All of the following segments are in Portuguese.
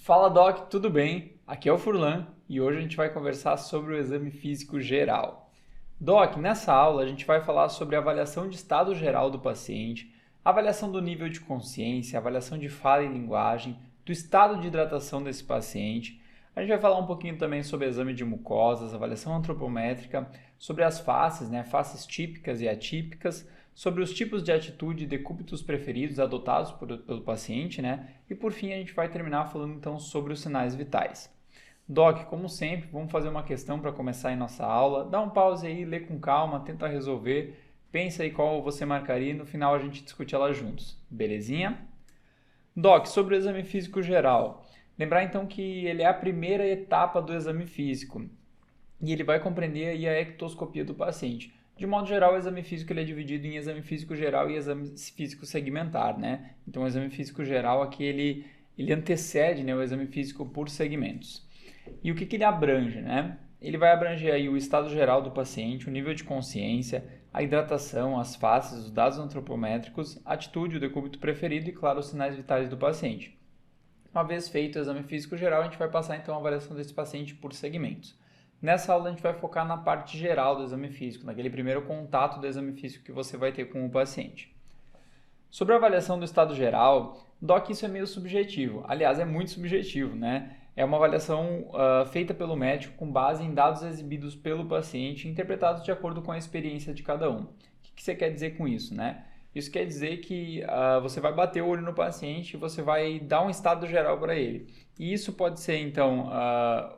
Fala Doc, tudo bem? Aqui é o Furlan e hoje a gente vai conversar sobre o exame físico geral. Doc, nessa aula a gente vai falar sobre a avaliação de estado geral do paciente, avaliação do nível de consciência, avaliação de fala e linguagem, do estado de hidratação desse paciente. A gente vai falar um pouquinho também sobre exame de mucosas, avaliação antropométrica, sobre as faces, faces típicas e atípicas, sobre os tipos de atitude e decúbitos preferidos adotados pelo paciente, e por fim a gente vai terminar falando então sobre os sinais vitais. Doc, como sempre, vamos fazer uma questão para começar em nossa aula. Dá um pause aí, lê com calma, tenta resolver, pensa aí qual você marcaria e no final a gente discute ela juntos. Belezinha? Doc, sobre o exame físico geral. Lembrar então que ele é a primeira etapa do exame físico e ele vai compreender aí a ectoscopia do paciente. De modo geral, o exame físico ele é dividido em exame físico geral e exame físico segmentar, Então, o exame físico geral aqui ele antecede, o exame físico por segmentos. E o que ele abrange, Ele vai abranger aí o estado geral do paciente, o nível de consciência, a hidratação, as faces, os dados antropométricos, a atitude, o decúbito preferido e, claro, os sinais vitais do paciente. Uma vez feito o exame físico geral, a gente vai passar então a avaliação desse paciente por segmentos. Nessa aula a gente vai focar na parte geral do exame físico, naquele primeiro contato do exame físico que você vai ter com o paciente. Sobre a avaliação do estado geral, Doc, isso é meio subjetivo. Aliás, é muito subjetivo, É uma avaliação feita pelo médico com base em dados exibidos pelo paciente, interpretados de acordo com a experiência de cada um. O que você quer dizer com isso, Isso quer dizer que você vai bater o olho no paciente e você vai dar um estado geral para ele. E isso pode ser, então,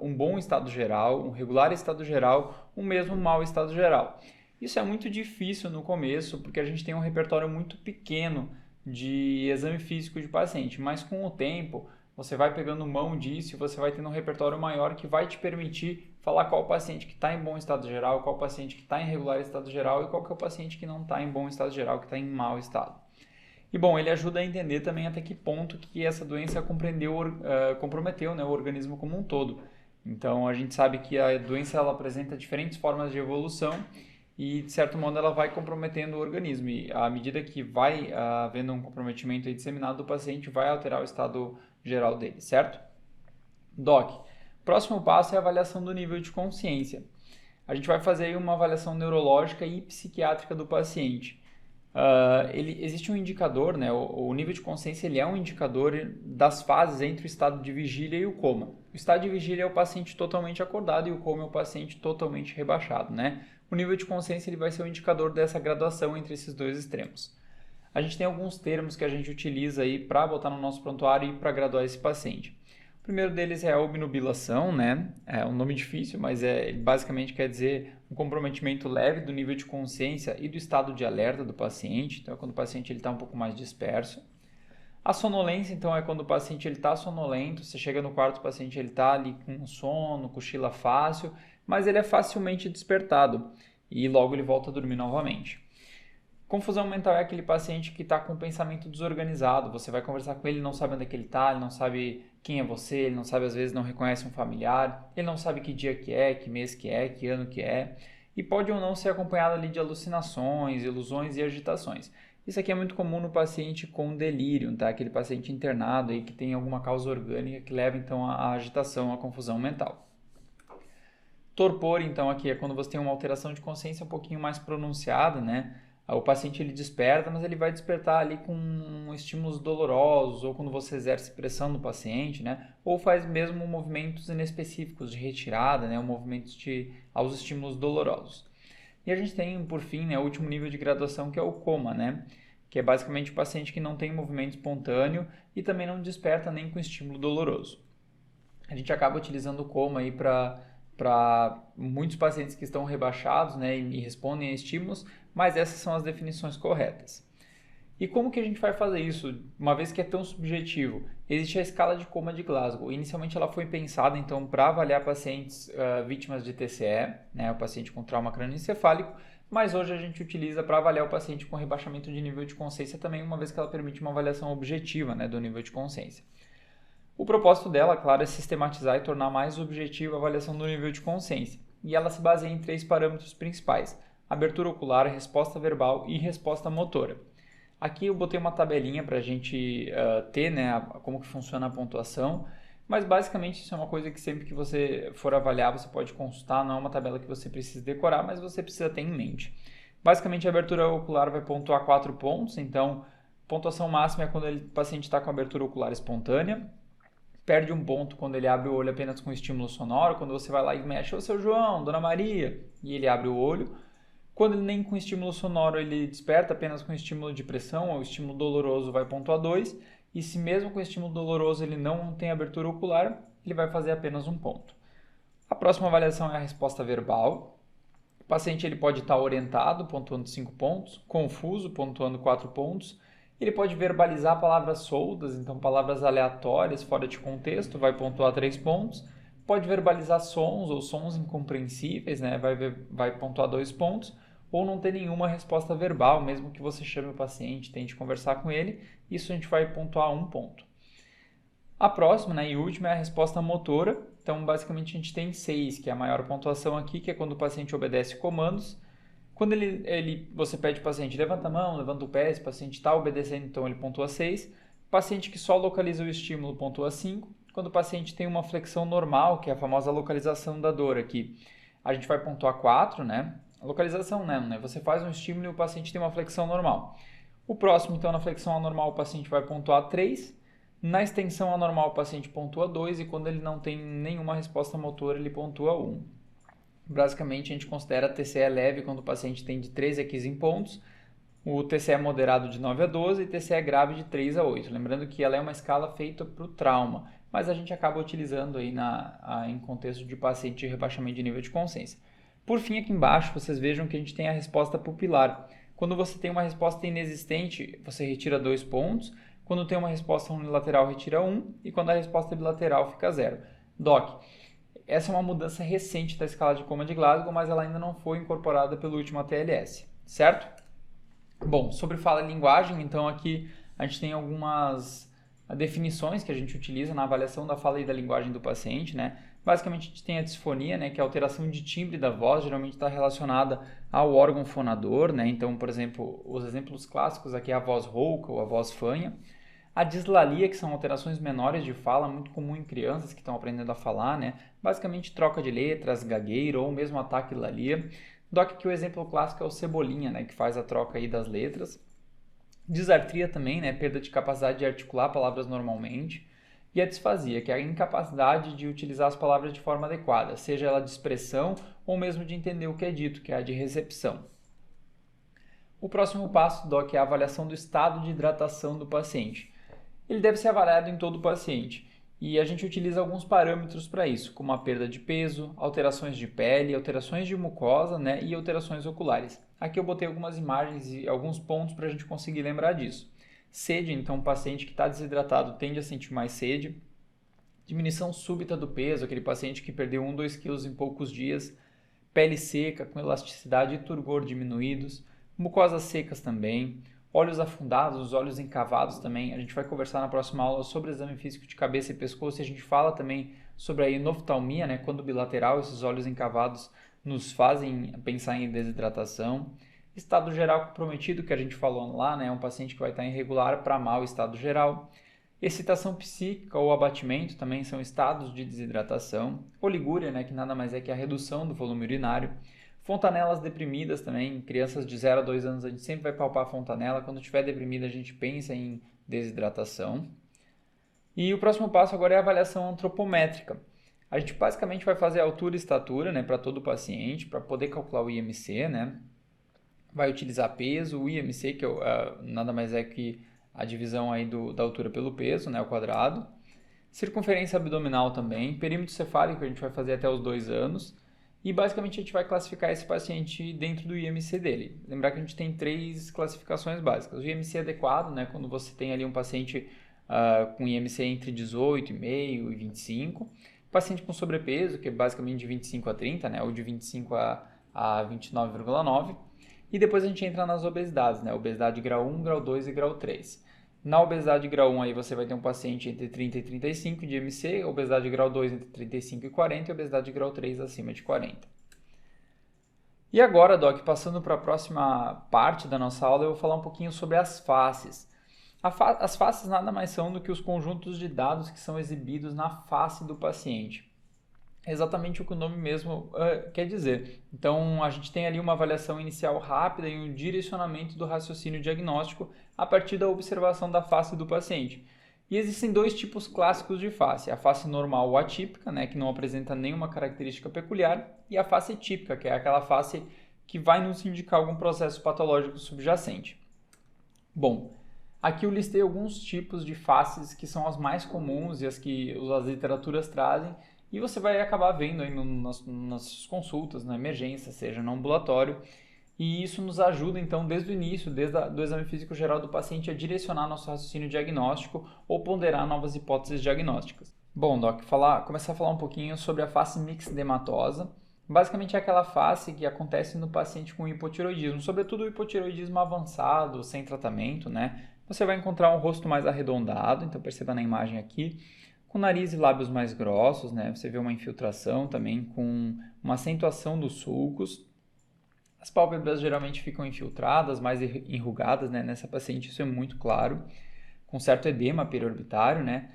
um bom estado geral, um regular estado geral, um mesmo mau estado geral. Isso é muito difícil no começo, porque a gente tem um repertório muito pequeno de exame físico de paciente, mas com o tempo você vai pegando mão disso e você vai tendo um repertório maior que vai te permitir falar qual paciente que está em bom estado geral, qual paciente que está em regular estado geral e qual que é o paciente que não está em bom estado geral, que está em mau estado. E bom, ele ajuda a entender também até que ponto que essa doença comprometeu o organismo como um todo. Então a gente sabe que a doença ela apresenta diferentes formas de evolução e de certo modo ela vai comprometendo o organismo. E à medida que vai havendo um comprometimento disseminado do paciente, vai alterar o estado geral dele, certo? Doc, próximo passo é a avaliação do nível de consciência. A gente vai fazer aí uma avaliação neurológica e psiquiátrica do paciente. Existe um indicador, o nível de consciência ele é um indicador das fases entre o estado de vigília e o coma. O estado de vigília é o paciente totalmente acordado e o coma é o paciente totalmente rebaixado, O nível de consciência ele vai ser o indicador dessa graduação entre esses dois extremos. A gente tem alguns termos que a gente utiliza aí para botar no nosso prontuário e para graduar esse paciente. O primeiro deles é a obnubilação, É um nome difícil, mas ele basicamente quer dizer um comprometimento leve do nível de consciência e do estado de alerta do paciente. Então, é quando o paciente está um pouco mais disperso. A sonolência, então, é quando o paciente está sonolento. Você chega no quarto, o paciente está ali com sono, cochila fácil, mas ele é facilmente despertado e logo ele volta a dormir novamente. Confusão mental é aquele paciente que está com o pensamento desorganizado. Você vai conversar com ele, não sabe onde é que ele está, ele não sabe quem é você, ele não sabe, às vezes, não reconhece um familiar, ele não sabe que dia que é, que mês que é, que ano que é, e pode ou não ser acompanhado ali de alucinações, ilusões e agitações. Isso aqui é muito comum no paciente com delírio, Aquele paciente internado aí que tem alguma causa orgânica que leva, então, à agitação, à confusão mental. Torpor, então, aqui é quando você tem uma alteração de consciência um pouquinho mais pronunciada, O paciente ele desperta, mas ele vai despertar ali com estímulos dolorosos ou quando você exerce pressão no paciente, Ou faz mesmo movimentos inespecíficos de retirada, ou movimentos aos estímulos dolorosos. E a gente tem, por fim, o último nível de graduação que é o coma, Que é basicamente o paciente que não tem movimento espontâneo e também não desperta nem com estímulo doloroso. A gente acaba utilizando o coma aí para muitos pacientes que estão rebaixados e respondem a estímulos, mas essas são as definições corretas. E como que a gente vai fazer isso, uma vez que é tão subjetivo? Existe a escala de coma de Glasgow. Inicialmente ela foi pensada então para avaliar pacientes vítimas de TCE, o paciente com trauma crânioencefálico, mas hoje a gente utiliza para avaliar o paciente com rebaixamento de nível de consciência também, uma vez que ela permite uma avaliação objetiva do nível de consciência. O propósito dela, claro, é sistematizar e tornar mais objetiva a avaliação do nível de consciência. E ela se baseia em 3 parâmetros principais: abertura ocular, resposta verbal e resposta motora. Aqui eu botei uma tabelinha para a gente ter como que funciona a pontuação. mas basicamente isso é uma coisa que sempre que você for avaliar você pode consultar, não é uma tabela que você precisa decorar, mas você precisa ter em mente. Basicamente a abertura ocular vai pontuar 4 pontos, então pontuação máxima é quando o paciente está com abertura ocular espontânea, perde um ponto quando ele abre o olho apenas com estímulo sonoro, quando você vai lá e mexe, ô seu João, Dona Maria, e ele abre o olho. Quando ele nem com estímulo sonoro ele desperta apenas com estímulo de pressão ou estímulo doloroso vai pontuar 2, e se mesmo com estímulo doloroso ele não tem abertura ocular, ele vai fazer apenas um ponto. A próxima avaliação é a resposta verbal. O paciente ele pode estar orientado, pontuando 5 pontos, confuso, pontuando 4 pontos. Ele pode verbalizar palavras soltas, então palavras aleatórias, fora de contexto, vai pontuar 3 pontos. Pode verbalizar sons ou sons incompreensíveis, né? vai pontuar 2 pontos. Ou não ter nenhuma resposta verbal, mesmo que você chame o paciente, tente conversar com ele, isso a gente vai pontuar 1 ponto. A próxima, né, e última, é a resposta motora. Então, basicamente, a gente tem 6, que é a maior pontuação aqui, que é quando o paciente obedece comandos. Quando você pede para o paciente, levanta a mão, levanta o pé, se o paciente está obedecendo, então ele pontua 6. Paciente que só localiza o estímulo pontua 5. Quando o paciente tem uma flexão normal, que é a famosa localização da dor aqui, a gente vai pontuar 4, né? A localização não, né? Você faz um estímulo e o paciente tem uma flexão normal. O próximo, então, na flexão anormal, o paciente vai pontuar 3. Na extensão anormal, o paciente pontua 2 e quando ele não tem nenhuma resposta motora, ele pontua 1. Basicamente, a gente considera TCE leve quando o paciente tem de 13 a 15 pontos, o TCE moderado de 9 a 12 e TCE grave de 3 a 8. Lembrando que ela é uma escala feita para o trauma, mas a gente acaba utilizando aí em contexto de paciente de rebaixamento de nível de consciência. Por fim, aqui embaixo, vocês vejam que a gente tem a resposta pupilar. Quando você tem uma resposta inexistente, você retira 2 pontos. Quando tem uma resposta unilateral, retira 1. E quando a resposta é bilateral, fica 0. Doc, essa é uma mudança recente da escala de Coma de Glasgow, mas ela ainda não foi incorporada pelo último ATLS, certo? Bom, sobre fala e linguagem, então aqui a gente tem algumas definições que a gente utiliza na avaliação da fala e da linguagem do paciente, né? Basicamente a gente tem a disfonia, né, que é a alteração de timbre da voz, geralmente está relacionada ao órgão fonador, né? Então, por exemplo, os exemplos clássicos aqui é a voz rouca ou a voz fanha. A dislalia, que são alterações menores de fala, muito comum em crianças que estão aprendendo a falar, né? Basicamente troca de letras, gagueiro ou mesmo ataque lalia. Doc, que o exemplo clássico é o cebolinha, né, que faz a troca aí das letras. Disartria também, né, perda de capacidade de articular palavras normalmente. E a disfasia, que é a incapacidade de utilizar as palavras de forma adequada, seja ela de expressão ou mesmo de entender o que é dito, que é a de recepção. O próximo passo, Doc, é a avaliação do estado de hidratação do paciente. Ele deve ser avaliado em todo o paciente. E a gente utiliza alguns parâmetros para isso, como a perda de peso, alterações de pele, alterações de mucosa, né, e alterações oculares. Aqui eu botei algumas imagens e alguns pontos para a gente conseguir lembrar disso. Sede, então, o paciente que está desidratado tende a sentir mais sede. Diminuição súbita do peso, aquele paciente que perdeu 1, 2 quilos em poucos dias. Pele seca, com elasticidade e turgor diminuídos. Mucosas secas também. Olhos afundados, os olhos encavados também. A gente vai conversar na próxima aula sobre exame físico de cabeça e pescoço. E a gente fala também sobre a enoftalmia, né? Quando bilateral, esses olhos encavados nos fazem pensar em desidratação. Estado geral comprometido, que a gente falou lá, né? Um paciente que vai estar irregular para mau estado geral. Excitação psíquica ou abatimento também são estados de desidratação. Oligúria, né? Que nada mais é que a redução do volume urinário. Fontanelas deprimidas também, crianças de 0 a 2 anos a gente sempre vai palpar a fontanela, quando estiver deprimida a gente pensa em desidratação. E o próximo passo agora é a avaliação antropométrica. A gente basicamente vai fazer a altura e estatura, né, para todo o paciente, para poder calcular o IMC, né? Vai utilizar peso, o IMC, que nada mais é que a divisão aí da altura pelo peso, né, ao quadrado. Circunferência abdominal também, perímetro cefálico a gente vai fazer até os 2 anos. E basicamente a gente vai classificar esse paciente dentro do IMC dele. Lembrar que a gente tem 3 classificações básicas. O IMC adequado, né, quando você tem ali um paciente com IMC entre 18,5 e 25. Paciente com sobrepeso, que é basicamente de 25 a 30, né, ou de 25 a 29,9. E depois a gente entra nas obesidades, né, obesidade grau 1, grau 2 e grau 3. Na obesidade grau 1 aí você vai ter um paciente entre 30 e 35 de IMC, obesidade grau 2 entre 35 e 40 e obesidade grau 3 acima de 40. E agora, Doc, passando para a próxima parte da nossa aula, eu vou falar um pouquinho sobre as faces. As faces nada mais são do que os conjuntos de dados que são exibidos na face do paciente. É exatamente o que o nome mesmo quer dizer. Então, a gente tem ali uma avaliação inicial rápida e um direcionamento do raciocínio diagnóstico a partir da observação da face do paciente. E existem dois tipos clássicos de face: a face normal ou atípica, né, que não apresenta nenhuma característica peculiar, e a face típica, que é aquela face que vai nos indicar algum processo patológico subjacente. Bom, aqui eu listei alguns tipos de faces que são as mais comuns e as que as literaturas trazem, e você vai acabar vendo aí nas consultas, na emergência, seja no ambulatório, e isso nos ajuda, então, desde o início, desde o exame físico geral do paciente, a direcionar nosso raciocínio diagnóstico ou ponderar novas hipóteses diagnósticas. Bom, Doc, começar a falar um pouquinho sobre a face mixedematosa. Basicamente é aquela face que acontece no paciente com hipotireoidismo, sobretudo o hipotireoidismo avançado, sem tratamento, né? Você vai encontrar um rosto mais arredondado, então perceba na imagem aqui, com nariz e lábios mais grossos, né? Você vê uma infiltração também com uma acentuação dos sulcos. As pálpebras geralmente ficam infiltradas, mais enrugadas, né? Nessa paciente isso é muito claro, com certo edema periorbitário, né?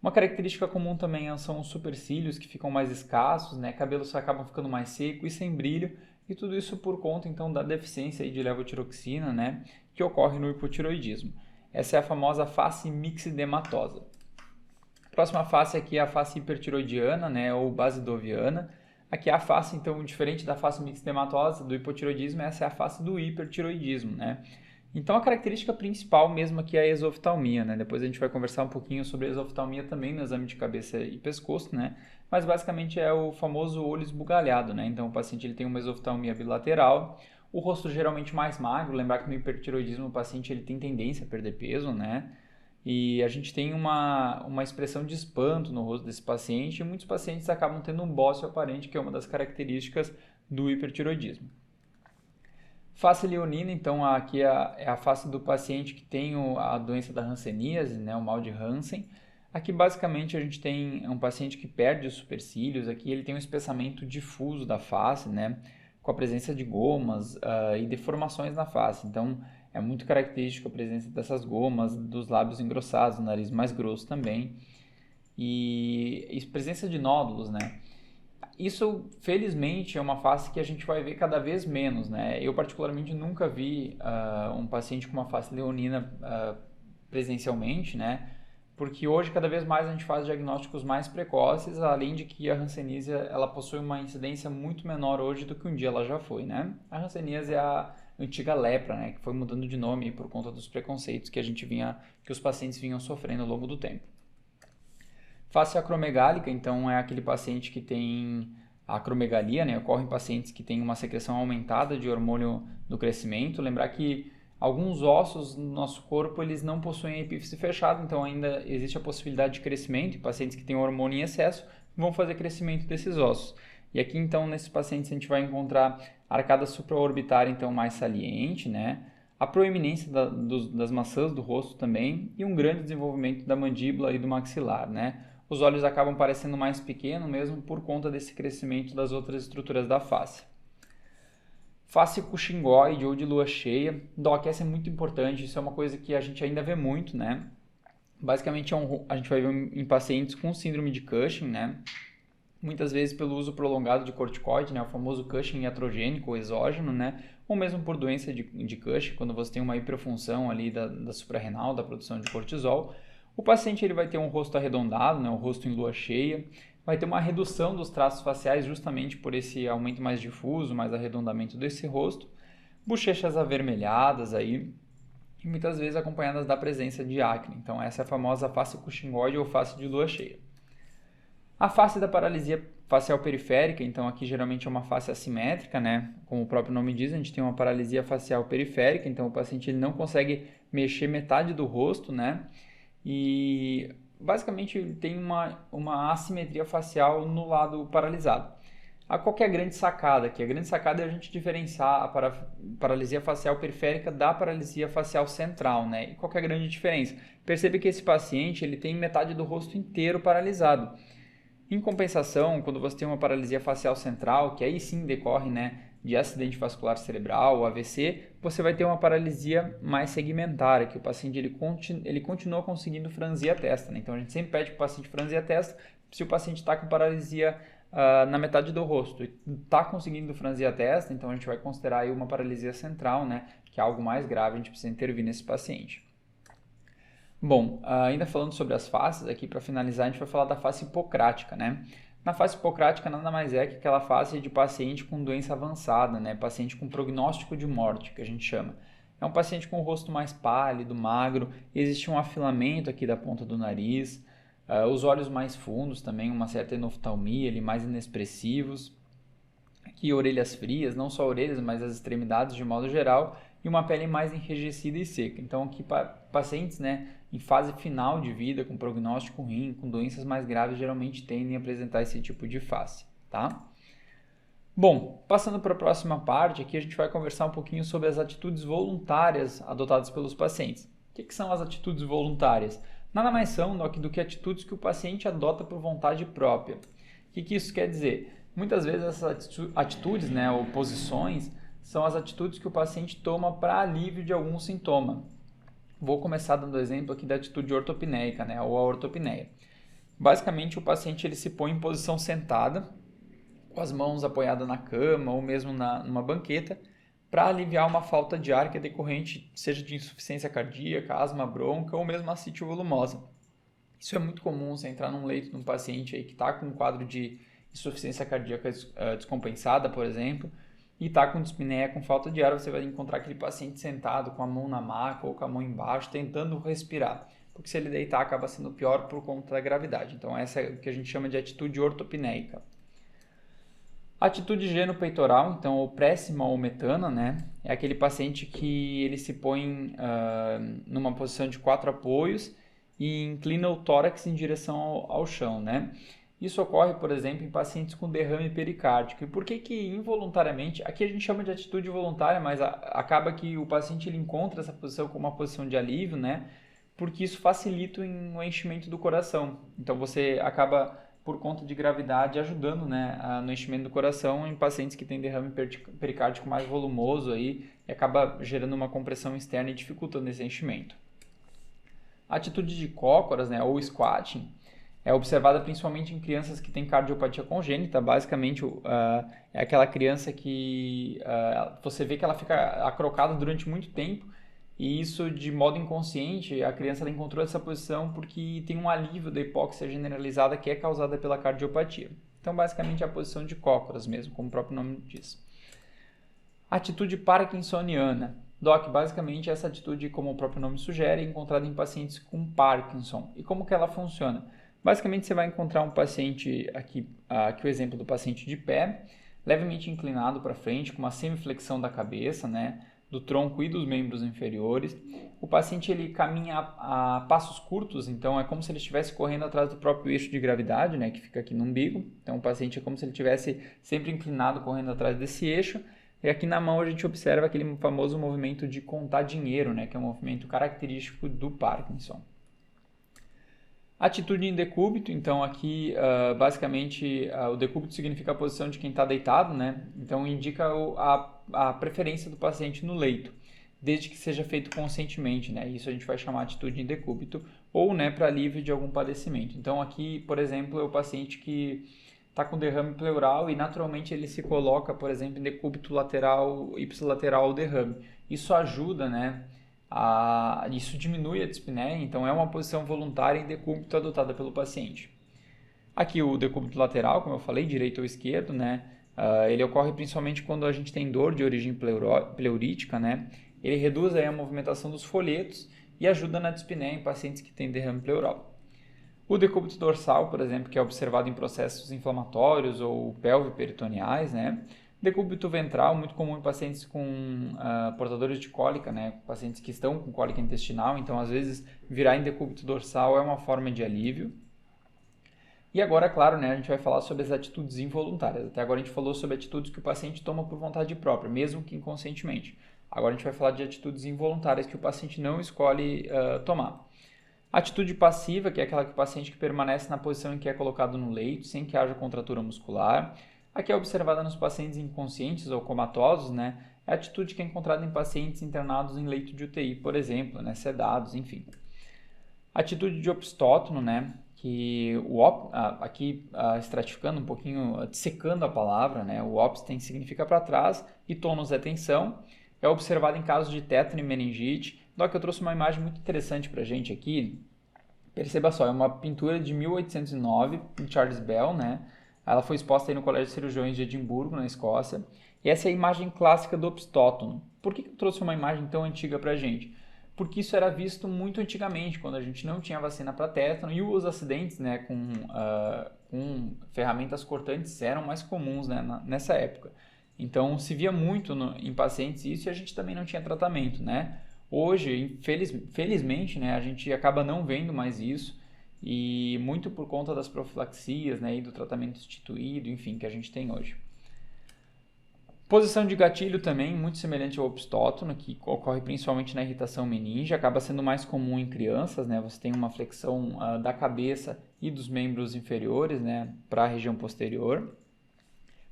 Uma característica comum também são os supercílios, que ficam mais escassos, né? Cabelos acabam ficando mais seco e sem brilho, e tudo isso por conta então da deficiência de levotiroxina, né? Que ocorre no hipotireoidismo. Essa é a famosa face mixedematosa. A próxima face aqui é a face hipertiroidiana, né? Ou basidoviana. Aqui é a face, então, diferente da face mixedematosa do hipotireoidismo, essa é a face do hipertiroidismo, né? Então, a característica principal mesmo aqui é a exoftalmia, né? Depois a gente vai conversar um pouquinho sobre a exoftalmia também no exame de cabeça e pescoço, né? Mas basicamente é o famoso olho esbugalhado, né? Então, o paciente ele tem uma exoftalmia bilateral, o rosto geralmente mais magro. Lembrar que no hipertiroidismo o paciente ele tem tendência a perder peso, né? E a gente tem uma expressão de espanto no rosto desse paciente, e muitos pacientes acabam tendo um bócio aparente, que é uma das características do hipertiroidismo. Face leonina, então aqui é a face do paciente que tem a doença da hanseníase, né, o mal de Hansen. Aqui basicamente a gente tem um paciente que perde os supercílios, aqui ele tem um espessamento difuso da face, né, com a presença de gomas e deformações na face. Então é muito característico a presença dessas gomas, dos lábios engrossados, do nariz mais grosso também, e presença de nódulos, né. Isso, felizmente, é uma face que a gente vai ver cada vez menos, né? Eu, particularmente, nunca vi um paciente com uma face leonina presencialmente, né? Porque hoje, cada vez mais, a gente faz diagnósticos mais precoces, além de que a hanseníase, ela possui uma incidência muito menor hoje do que um dia ela já foi, né? A hanseníase é a antiga lepra, né? Que foi mudando de nome por conta dos preconceitos que que os pacientes vinham sofrendo ao longo do tempo. Face acromegálica, então, é aquele paciente que tem acromegalia, né? Ocorre em pacientes que têm uma secreção aumentada de hormônio do crescimento. Lembrar que alguns ossos no nosso corpo, eles não possuem a epífise fechada, então ainda existe a possibilidade de crescimento, e pacientes que têm hormônio em excesso vão fazer crescimento desses ossos. E aqui, então, nesses pacientes a gente vai encontrar a arcada supraorbitária, então, mais saliente, né? A proeminência das maçãs do rosto também, e um grande desenvolvimento da mandíbula e do maxilar, né? Os olhos acabam parecendo mais pequenos mesmo por conta desse crescimento das outras estruturas da face. Face cuxingoide ou de lua cheia. Doc, essa é muito importante, isso é uma coisa que a gente ainda vê muito, né? Basicamente a gente vai ver em pacientes com síndrome de Cushing, né? Muitas vezes pelo uso prolongado de corticoide, né? O famoso Cushing iatrogênico ou exógeno, né? Ou mesmo por doença de Cushing, quando você tem uma hiperfunção ali da suprarrenal, da produção de cortisol. O paciente ele vai ter um rosto arredondado, né, um rosto em lua cheia, vai ter uma redução dos traços faciais justamente por esse aumento mais difuso, mais arredondamento desse rosto, bochechas avermelhadas aí, e muitas vezes acompanhadas da presença de acne. Então essa é a famosa face cuxingoide ou face de lua cheia. A face da paralisia facial periférica, então aqui geralmente é uma face assimétrica, né? Como o próprio nome diz, a gente tem uma paralisia facial periférica, então o paciente ele não consegue mexer metade do rosto, né? E basicamente ele tem uma assimetria facial no lado paralisado. Qual que é a grande sacada aqui? A grande sacada é a gente diferenciar a paralisia facial periférica da paralisia facial central, né? E qual que é a grande diferença? Percebe que esse paciente ele tem metade do rosto inteiro paralisado. Em compensação, quando você tem uma paralisia facial central, que aí sim decorre, né, de acidente vascular cerebral, ou AVC, você vai ter uma paralisia mais segmentária, que o paciente ele continua conseguindo franzir a testa, né? Então a gente sempre pede para o paciente franzir a testa se o paciente está com paralisia na metade do rosto e está conseguindo franzir a testa, então a gente vai considerar aí uma paralisia central, né? Que é algo mais grave, a gente precisa intervir nesse paciente. Bom, ainda falando sobre as faces, aqui para finalizar, a gente vai falar da face hipocrática, né? Na face hipocrática nada mais é que aquela face de paciente com doença avançada, né? Paciente com prognóstico de morte, que a gente chama. É um paciente com o rosto mais pálido, magro, existe um afilamento aqui da ponta do nariz, os olhos mais fundos também, uma certa enoftalmia, ali, mais inexpressivos. Aqui orelhas frias, não só orelhas, mas as extremidades de modo geral, e uma pele mais enrijecida e seca. Então aqui pacientes, né, em fase final de vida, com prognóstico ruim, com doenças mais graves, geralmente tendem a apresentar esse tipo de face, tá? Bom, passando para a próxima parte, aqui a gente vai conversar um pouquinho sobre as atitudes voluntárias adotadas pelos pacientes. O que são as atitudes voluntárias? Nada mais são do que atitudes que o paciente adota por vontade própria. O que isso quer dizer? Muitas vezes essas atitudes, né, ou posições, são as atitudes que o paciente toma para alívio de algum sintoma. Vou começar dando exemplo aqui da atitude ortopneica, né, ou a ortopneia. Basicamente, o paciente ele se põe em posição sentada, com as mãos apoiadas na cama ou mesmo numa banqueta, para aliviar uma falta de ar que é decorrente, seja de insuficiência cardíaca, asma bronca ou mesmo ascite volumosa. Isso é muito comum, você entrar num leito de um paciente aí que está com um quadro de insuficiência cardíaca descompensada, por exemplo, e está com dispneia, com falta de ar, você vai encontrar aquele paciente sentado com a mão na maca ou com a mão embaixo, tentando respirar. Porque se ele deitar, acaba sendo pior por conta da gravidade. Então, essa é o que a gente chama de atitude ortopneica. Atitude geno-peitoral, então, ou préssima ou metana, né? É aquele paciente que ele se põe numa posição de 4 apoios e inclina o tórax em direção ao chão, né? Isso ocorre, por exemplo, em pacientes com derrame pericárdico. E por que involuntariamente, aqui a gente chama de atitude voluntária, mas acaba que o paciente ele encontra essa posição como uma posição de alívio, né? Porque isso facilita o enchimento do coração. Então você acaba, por conta de gravidade, ajudando, né, no enchimento do coração em pacientes que têm derrame pericárdico mais volumoso aí, e acaba gerando uma compressão externa e dificultando esse enchimento. A atitude de cócoras, né, ou squatting, é observada principalmente em crianças que têm cardiopatia congênita. Basicamente, é aquela criança que você vê que ela fica acrocada durante muito tempo e isso, de modo inconsciente, a criança encontrou essa posição porque tem um alívio da hipóxia generalizada que é causada pela cardiopatia. Então, basicamente, é a posição de cócoras mesmo, como o próprio nome diz. Atitude parkinsoniana. Doc, basicamente, essa atitude, como o próprio nome sugere, é encontrada em pacientes com Parkinson. E como que ela funciona? Basicamente, você vai encontrar um paciente, aqui o exemplo do paciente de pé, levemente inclinado para frente, com uma semiflexão da cabeça, né, do tronco e dos membros inferiores. O paciente ele caminha a passos curtos, então é como se ele estivesse correndo atrás do próprio eixo de gravidade, né, que fica aqui no umbigo. Então, o paciente é como se ele estivesse sempre inclinado, correndo atrás desse eixo. E aqui na mão a gente observa aquele famoso movimento de contar dinheiro, né, que é um movimento característico do Parkinson. Atitude em decúbito, então aqui basicamente o decúbito significa a posição de quem está deitado, né? Então indica a preferência do paciente no leito, desde que seja feito conscientemente, né? Isso a gente vai chamar de atitude em decúbito ou, né, para alívio de algum padecimento. Então aqui, por exemplo, é o paciente que está com derrame pleural e naturalmente ele se coloca, por exemplo, em decúbito lateral, ipsilateral ao derrame. Isso ajuda, né? Isso diminui a dispneia, então é uma posição voluntária em decúbito adotada pelo paciente. Aqui o decúbito lateral, como eu falei, direito ou esquerdo, né? Ele ocorre principalmente quando a gente tem dor de origem pleurítica, né? Ele reduz aí a movimentação dos folhetos e ajuda na dispneia em pacientes que têm derrame pleural. O decúbito dorsal, por exemplo, que é observado em processos inflamatórios ou pelviperitoneais, né? Decúbito ventral, muito comum em pacientes com portadores de cólica, né? Pacientes que estão com cólica intestinal, então às vezes virar em decúbito dorsal é uma forma de alívio. E agora, claro, né, a gente vai falar sobre as atitudes involuntárias. Até agora a gente falou sobre atitudes que o paciente toma por vontade própria, mesmo que inconscientemente. Agora a gente vai falar de atitudes involuntárias que o paciente não escolhe tomar. Atitude passiva, que é aquela que o paciente que permanece na posição em que é colocado no leito, sem que haja contratura muscular. Aqui é observada nos pacientes inconscientes ou comatosos, né? É a atitude que é encontrada em pacientes internados em leito de UTI, por exemplo, né? Sedados, enfim. Atitude de opstótono, né? Que aqui estratificando um pouquinho, dissecando a palavra, né? O opsten significa para trás e tonus é tensão. É observado em casos de tétano e meningite. Doc, eu trouxe uma imagem muito interessante para a gente aqui. Perceba só, é uma pintura de 1809, de Charles Bell, né? Ela foi exposta aí no Colégio de Cirurgiões de Edimburgo, na Escócia. E essa é a imagem clássica do opstótono. Por que eu trouxe uma imagem tão antiga para a gente? Porque isso era visto muito antigamente, quando a gente não tinha vacina para tétano e os acidentes, né, com ferramentas cortantes eram mais comuns, né, nessa época. Então se via muito em pacientes isso e a gente também não tinha tratamento, né? Hoje, felizmente, né, a gente acaba não vendo mais isso e muito por conta das profilaxias, né, e do tratamento instituído, enfim, que a gente tem hoje. Posição de gatilho também, muito semelhante ao opstótono, que ocorre principalmente na irritação meninge, acaba sendo mais comum em crianças, né? Você tem uma flexão da cabeça e dos membros inferiores, né, para a região posterior.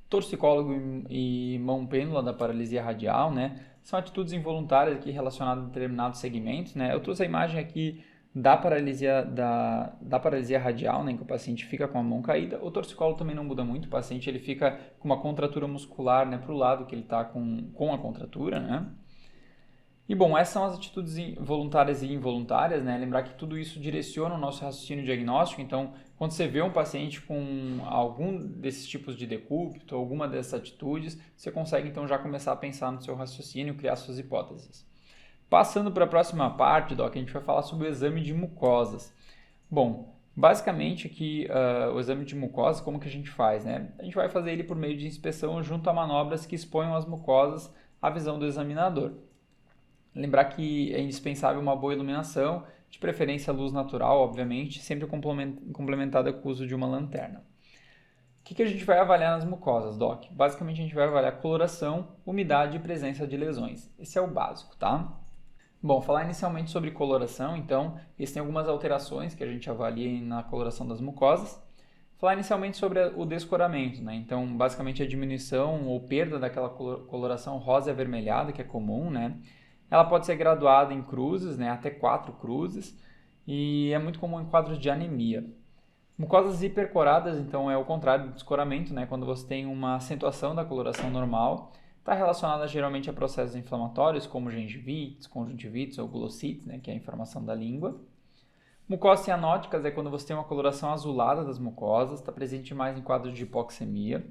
Torcicólogo e mão pêndula da paralisia radial, né? São atitudes involuntárias aqui relacionadas a determinados segmentos, né? Eu trouxe a imagem aqui da paralisia radial, né, em que o paciente fica com a mão caída. O torcicolo também não muda muito, o paciente ele fica com uma contratura muscular, né, para o lado que ele está com a contratura, né? E bom, essas são as atitudes voluntárias e involuntárias, né? Lembrar que tudo isso direciona o nosso raciocínio diagnóstico, então quando você vê um paciente com algum desses tipos de decúbito, alguma dessas atitudes, você consegue então já começar a pensar no seu raciocínio, criar suas hipóteses. Passando para a próxima parte, Doc, a gente vai falar sobre o exame de mucosas. Bom, basicamente aqui o exame de mucosas, como que a gente faz, né? A gente vai fazer ele por meio de inspeção junto a manobras que exponham as mucosas à visão do examinador. Lembrar que é indispensável uma boa iluminação, de preferência luz natural, obviamente, sempre complementada com o uso de uma lanterna. O que a gente vai avaliar nas mucosas, Doc? Basicamente a gente vai avaliar coloração, umidade e presença de lesões. Esse é o básico, tá? Bom, falar inicialmente sobre coloração, então, existem algumas alterações que a gente avalia na coloração das mucosas. Falar inicialmente sobre o descoramento, né? Então, basicamente a diminuição ou perda daquela coloração rosa e avermelhada, que é comum, né? Ela pode ser graduada em cruzes, né? Até 4 cruzes, e é muito comum em quadros de anemia. Mucosas hipercoradas, então, é o contrário do descoramento, né? Quando você tem uma acentuação da coloração normal. Está relacionada geralmente a processos inflamatórios, como gengivites, conjuntivites ou glossites, né, que é a inflamação da língua. Mucosas cianóticas é quando você tem uma coloração azulada das mucosas, está presente mais em quadros de hipoxemia.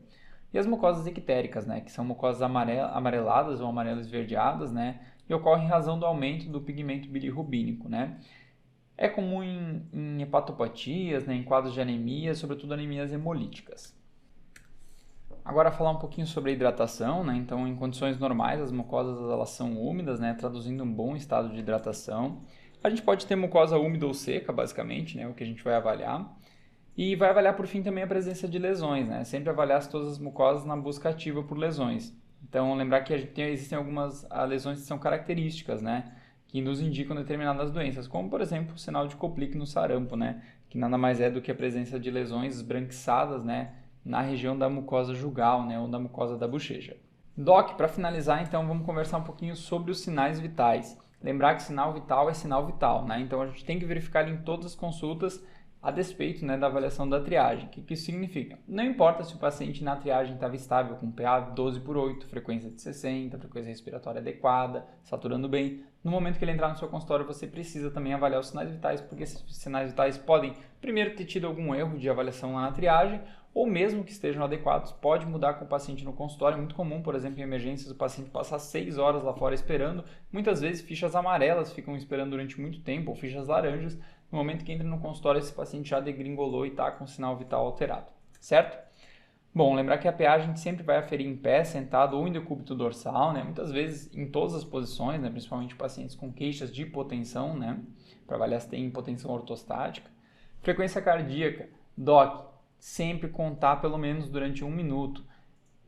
E as mucosas ictéricas, né, que são mucosas amareladas ou amarelo esverdeadas, né, e ocorrem em razão do aumento do pigmento bilirrubínico, né. É comum em hepatopatias, né, em quadros de anemia, sobretudo anemias hemolíticas. Agora falar um pouquinho sobre a hidratação, né? Então, em condições normais, as mucosas elas são úmidas, né? Traduzindo um bom estado de hidratação. A gente pode ter mucosa úmida ou seca, basicamente, né? O que a gente vai avaliar. E vai avaliar, por fim, também a presença de lesões, né? Sempre avaliar todas as mucosas na busca ativa por lesões. Então, lembrar que existem algumas lesões que são características, né? Que nos indicam determinadas doenças, como, por exemplo, o sinal de Koplik no sarampo, né? Que nada mais é do que a presença de lesões esbranquiçadas, né? Na região da mucosa jugal, né, ou da mucosa da bochecha. Doc, para finalizar, então, vamos conversar um pouquinho sobre os sinais vitais. Lembrar que sinal vital é sinal vital, né? Então a gente tem que verificar ele em todas as consultas a despeito, né, da avaliação da triagem. O que isso significa? Não importa se o paciente na triagem estava estável com PA 12/8, frequência de 60, frequência respiratória adequada, saturando bem. No momento que ele entrar no seu consultório, você precisa também avaliar os sinais vitais, porque esses sinais vitais podem, primeiro, ter tido algum erro de avaliação lá na triagem, ou mesmo que estejam adequados, pode mudar com o paciente no consultório. É muito comum, por exemplo, em emergências, o paciente passar 6 horas lá fora esperando. Muitas vezes fichas amarelas ficam esperando durante muito tempo, ou fichas laranjas. No momento que entra no consultório, esse paciente já degringolou e está com o sinal vital alterado, certo? Bom, lembrar que a PA a gente sempre vai aferir em pé, sentado ou em decúbito dorsal, né? Muitas vezes em todas as posições, né? Principalmente pacientes com queixas de hipotensão, né? Para avaliar se tem hipotensão ortostática. Frequência cardíaca, DOC, sempre contar pelo menos durante 1 minuto.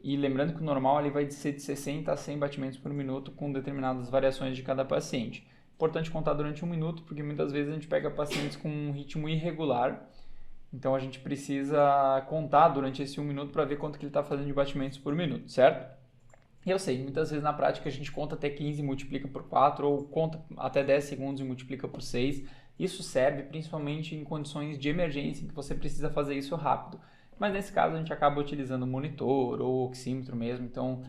E lembrando que o normal ali vai ser de 60 a 100 batimentos por minuto com determinadas variações de cada paciente. Importante contar durante 1 minuto, porque muitas vezes a gente pega pacientes com um ritmo irregular Então a gente precisa contar durante esse 1 minuto para ver quanto que ele está fazendo de batimentos por minuto, certo? E eu sei, muitas vezes na prática a gente conta até 15 e multiplica por 4, ou conta até 10 segundos e multiplica por 6. Isso serve principalmente em condições de emergência em que você precisa fazer isso rápido. Mas nesse caso a gente acaba utilizando o monitor ou o oxímetro mesmo, então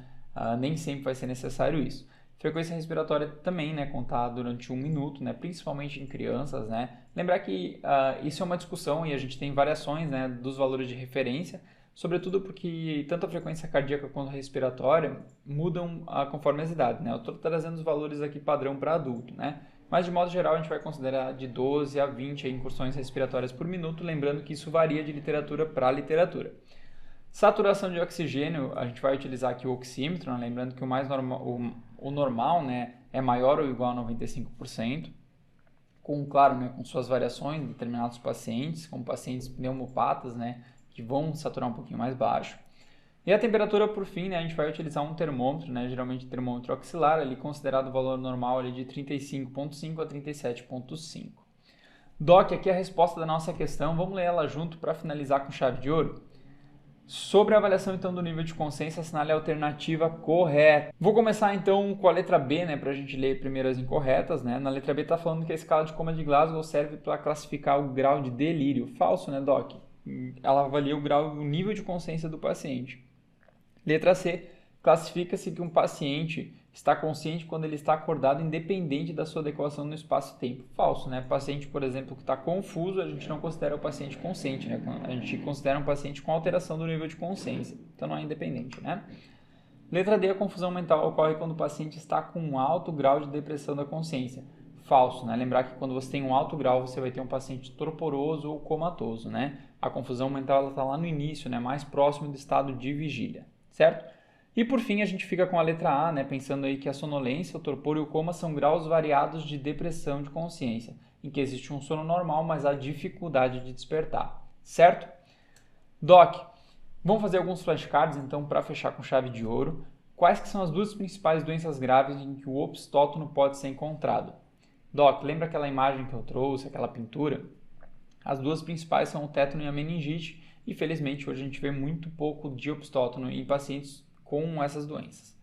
nem sempre vai ser necessário isso. Frequência respiratória também, né, contar durante 1 minuto, né, principalmente em crianças, né. Lembrar que isso é uma discussão e a gente tem variações, né, dos valores de referência, sobretudo porque tanto a frequência cardíaca quanto a respiratória mudam conforme as idades, né. Eu estou trazendo os valores aqui padrão para adulto, né. Mas de modo geral a gente vai considerar de 12 a 20 incursões respiratórias por minuto, lembrando que isso varia de literatura para literatura. Saturação de oxigênio, a gente vai utilizar aqui o oxímetro, né? Lembrando que o normal, né, é maior ou igual a 95%, claro, né, com suas variações em determinados pacientes, como pacientes pneumopatas, né, que vão saturar um pouquinho mais baixo. E a temperatura, por fim, né, a gente vai utilizar um termômetro, né, geralmente termômetro axilar, ali considerado o valor normal ali de 35,5 a 37,5. Doc, aqui é a resposta da nossa questão, vamos ler ela junto para finalizar com chave de ouro? Sobre a avaliação então do nível de consciência, assinale a alternativa correta. Vou começar então com a letra B, né, para a gente ler primeiro as incorretas, né. Na letra B está falando que a escala de coma de Glasgow serve para classificar o grau de delírio. Falso, né, Doc? Ela avalia o nível de consciência do paciente. Letra C, classifica-se que um paciente está consciente quando ele está acordado, independente da sua adequação no espaço-tempo. Falso, né? Paciente, por exemplo, que está confuso, a gente não considera o paciente consciente, né? A gente considera um paciente com alteração do nível de consciência. Então não é independente, né? Letra D, a confusão mental ocorre quando o paciente está com um alto grau de depressão da consciência. Falso, né? Lembrar que quando você tem um alto grau, você vai ter um paciente torporoso ou comatoso, né? A confusão mental está lá no início, né? Mais próximo do estado de vigília, certo? E por fim a gente fica com a letra A, né, pensando aí que a sonolência, o torpor e o coma são graus variados de depressão de consciência, em que existe um sono normal, mas há dificuldade de despertar, certo? Doc, vamos fazer alguns flashcards então para fechar com chave de ouro. Quais que são as duas principais doenças graves em que o opstótono pode ser encontrado? Doc, lembra aquela imagem que eu trouxe, aquela pintura? As duas principais são o tétano e a meningite, e felizmente hoje a gente vê muito pouco de opstótono em pacientes com essas doenças.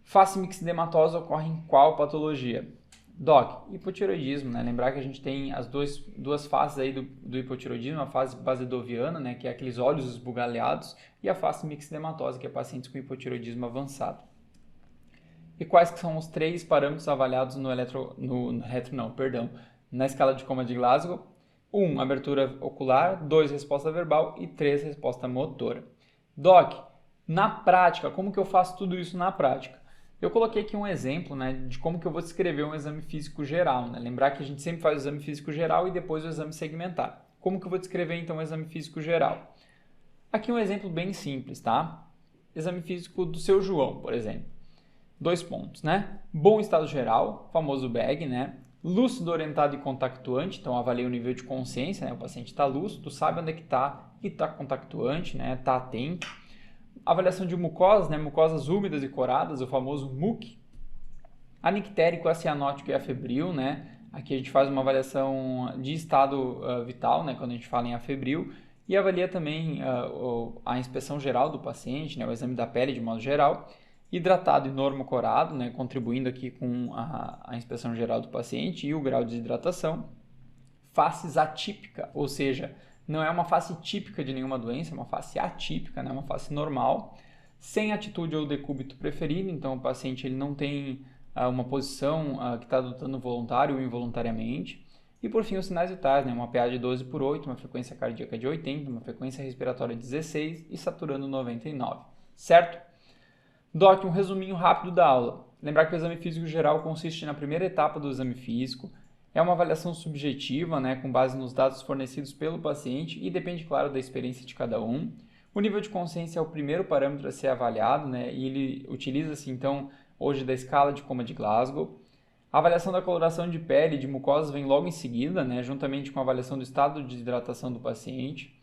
Face mixedematosa ocorre em qual patologia? Doc, hipotireoidismo, né? Lembrar que a gente tem as duas faces aí do hipotireoidismo, a fase basidoviana, né, que é aqueles olhos esbugalhados, e a face mixedematosa, que é pacientes com hipotireoidismo avançado. E quais que são os 3 parâmetros avaliados na escala de coma de Glasgow? 1, abertura ocular, 2, resposta verbal e 3, resposta motora. Doc, na prática, como que eu faço tudo isso na prática? Eu coloquei aqui um exemplo, né, de como que eu vou descrever um exame físico geral, né? Lembrar que a gente sempre faz o exame físico geral e depois o exame segmentar. Como que eu vou descrever então o exame físico geral? Aqui um exemplo bem simples, tá? Exame físico do seu João, por exemplo. 2 pontos, né? Bom estado geral, famoso BEG, né? Lúcido, orientado e contactuante, então avalia o nível de consciência, né? O paciente está lúcido, sabe onde é que está e está contactuante, né? Está atento. Avaliação de mucosas, né? Mucosas úmidas e coradas, o famoso MUC. Anictérico, acianótico e afebril, né? Aqui a gente faz uma avaliação de estado vital, né? Quando a gente fala em afebril. E avalia também a inspeção geral do paciente, né? O exame da pele de modo geral. Hidratado e normocorado, né? Contribuindo aqui com a inspeção geral do paciente e o grau de hidratação. Faces atípica, ou seja, não é uma face típica de nenhuma doença, é uma face atípica, né? Uma face normal, sem atitude ou decúbito preferido, então o paciente ele não tem uma posição que está adotando voluntário ou involuntariamente. E por fim os sinais vitais, né? Uma PA de 12/8, uma frequência cardíaca de 80, uma frequência respiratória de 16 e saturando 99, certo? Doc, um resuminho rápido da aula. Lembrar que o exame físico geral consiste na primeira etapa do exame físico. É uma avaliação subjetiva, né, com base nos dados fornecidos pelo paciente e depende, claro, da experiência de cada um. O nível de consciência é o primeiro parâmetro a ser avaliado, né, e ele utiliza-se, então, hoje da escala de coma de Glasgow. A avaliação da coloração de pele e de mucosas vem logo em seguida, né, juntamente com a avaliação do estado de hidratação do paciente.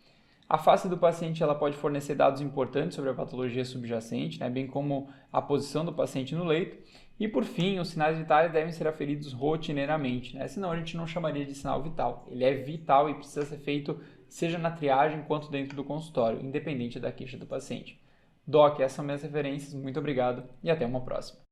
A face do paciente ela pode fornecer dados importantes sobre a patologia subjacente, né, bem como a posição do paciente no leito. E por fim, os sinais vitais devem ser aferidos rotineiramente, né? Senão a gente não chamaria de sinal vital. Ele é vital e precisa ser feito seja na triagem quanto dentro do consultório, independente da queixa do paciente. Doc, essas são minhas referências, muito obrigado e até uma próxima.